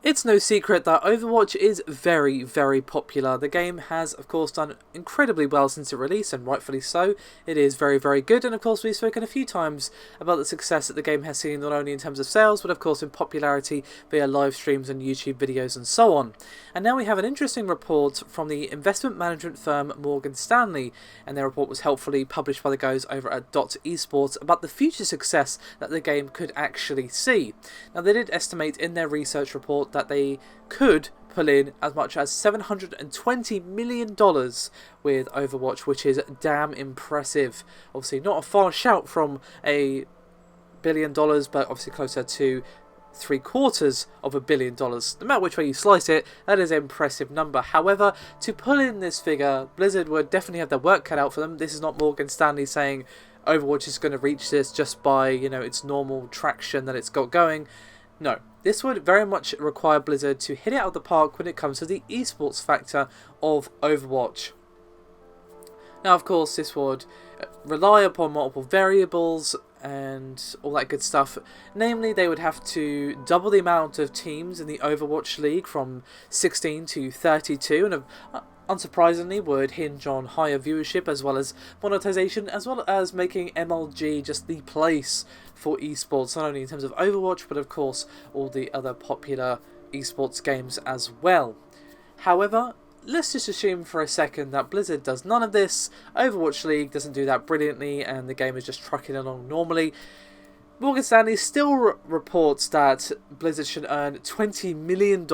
It's no secret that Overwatch is very, very popular. The game has, of course, done incredibly well since it released, and rightfully so. It is very, very good, and of course we've spoken a few times about the success that the game has seen, not only in terms of sales, but of course in popularity via live streams and YouTube videos and so on. And now we have an interesting report from the investment management firm Morgan Stanley, and their report was helpfully published by the guys over at esports about the future success that the game could actually see. Now, they did estimate in their research report that they could pull in as much as $720 million with Overwatch, which is damn impressive. Obviously not a far shout from $1 billion, but obviously closer to $750 million. No matter which way you slice it, that is an impressive number. However, to pull in this figure, Blizzard would definitely have their work cut out for them. This is not Morgan Stanley saying Overwatch is going to reach this just by, its normal traction that it's got going. No, this would very much require Blizzard to hit it out of the park when it comes to the esports factor of Overwatch. Now, of course, this would rely upon multiple variables and all that good stuff. Namely, they would have to double the amount of teams in the Overwatch League from 16 to 32, and unsurprisingly would hinge on higher viewership as well as monetization, as well as making MLG just the place for esports, not only in terms of Overwatch, but of course all the other popular esports games as well. However, let's just assume for a second that Blizzard does none of this, Overwatch League doesn't do that brilliantly, and the game is just trucking along normally. Morgan Stanley still reports that Blizzard should earn $20 million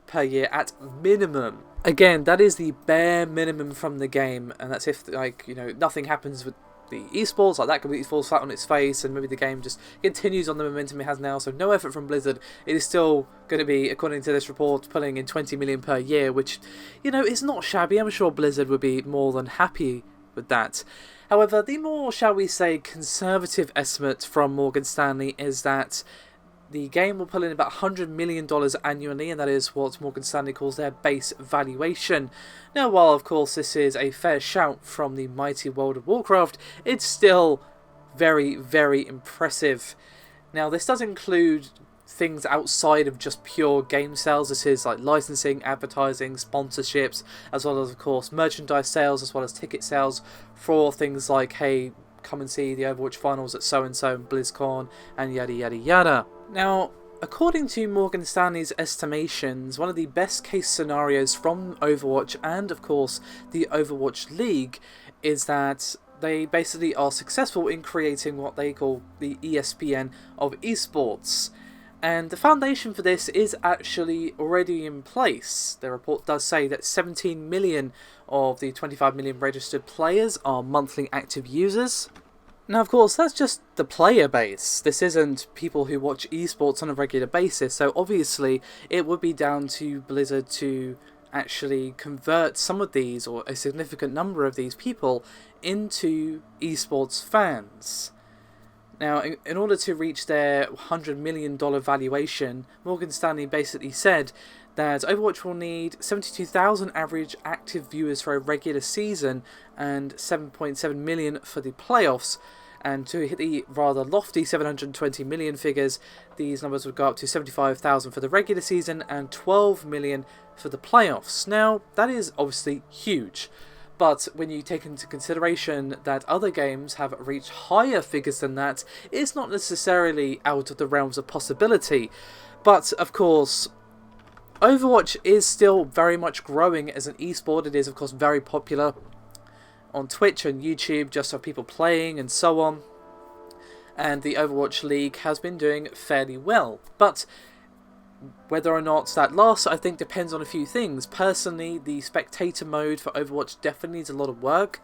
per year at minimum. Again, that is the bare minimum from the game, and that's if, nothing happens with the esports, like that completely falls flat on its face, and maybe the game just continues on the momentum it has now, so no effort from Blizzard. It is still going to be, according to this report, pulling in $20 million per year, which, is not shabby. I'm sure Blizzard would be more than happy with that. However, the more, shall we say, conservative estimate from Morgan Stanley is that the game will pull in about $100 million annually, and that is what Morgan Stanley calls their base valuation. Now, while of course this is a fair shout from the mighty World of Warcraft, it's still very, very impressive. Now, this does include things outside of just pure game sales. This is like licensing, advertising, sponsorships, as well as of course merchandise sales, as well as ticket sales for things like, hey, come and see the Overwatch finals at so-and-so and BlizzCon, and yada yada yada. Now, according to Morgan Stanley's estimations, one of the best case scenarios from Overwatch and of course the Overwatch League is that they basically are successful in creating what they call the ESPN of esports. And the foundation for this is actually already in place. The report does say that 17 million of the 25 million registered players are monthly active users. Now, of course, that's just the player base. This isn't people who watch esports on a regular basis, so obviously it would be down to Blizzard to actually convert some of these, or a significant number of these people, into esports fans. Now, in order to reach their $100 million valuation, Morgan Stanley basically said that Overwatch will need 72,000 average active viewers for a regular season and 7.7 million for the playoffs. And to hit the rather lofty 720 million figures, these numbers would go up to 75,000 for the regular season and 12 million for the playoffs. Now, that is obviously huge. But when you take into consideration that other games have reached higher figures than that, it's not necessarily out of the realms of possibility. But, of course, Overwatch is still very much growing as an esport. It is, of course, very popular on Twitch and YouTube, just for people playing and so on. And the Overwatch League has been doing fairly well. But whether or not that lasts, I think, depends on a few things. Personally, the spectator mode for Overwatch definitely needs a lot of work.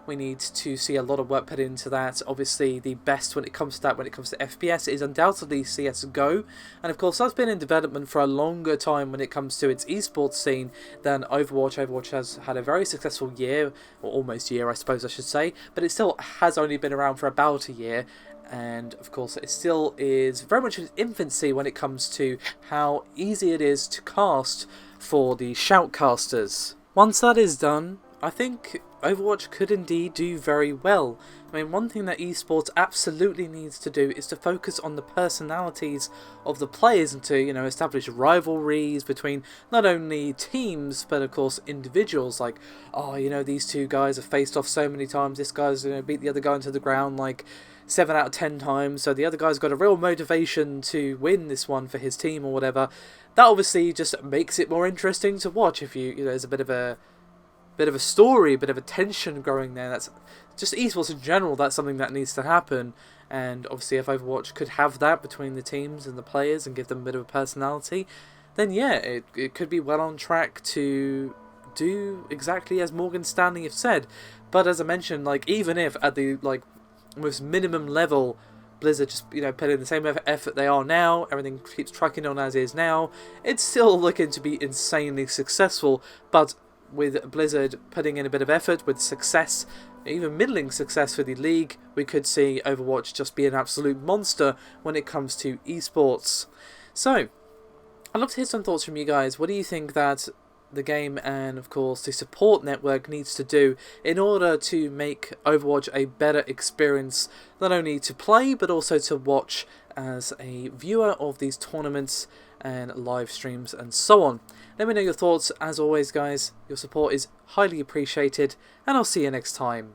We need to see a lot of work put into that. Obviously, the best when it comes to that, when it comes to FPS, is undoubtedly CSGO. And of course, that's been in development for a longer time when it comes to its esports scene than Overwatch. Overwatch has had a very successful year, or almost year, I suppose I should say. But it still has only been around for about a year. And of course it still is very much in its infancy when it comes to how easy it is to cast for the shoutcasters. Once that is done, I think Overwatch could indeed do very well. I mean, one thing that esports absolutely needs to do is to focus on the personalities of the players and to, establish rivalries between not only teams but of course individuals. Like, oh, these two guys have faced off so many times. This guy's beat the other guy into the ground like 7 out of 10 times, so the other guy's got a real motivation to win this one for his team or whatever. That obviously just makes it more interesting to watch if there's a bit of a story, a bit of a tension growing there. That's just esports in general. That's something that needs to happen, and obviously if Overwatch could have that between the teams and the players and give them a bit of a personality, then yeah, it could be well on track to do exactly as Morgan Stanley have said. But as I mentioned, like, even if at the most minimum level Blizzard just put in the same effort they are now, everything keeps tracking on as is now, it's still looking to be insanely successful. But with Blizzard putting in a bit of effort, with success, even middling success for the league, we could see Overwatch just be an absolute monster when it comes to esports. So, I'd love to hear some thoughts from you guys. What do you think that the game and, of course, the support network needs to do in order to make Overwatch a better experience, not only to play, but also to watch as a viewer of these tournaments and live streams and so on? Let me know your thoughts. As always, guys, your support is highly appreciated, and I'll see you next time.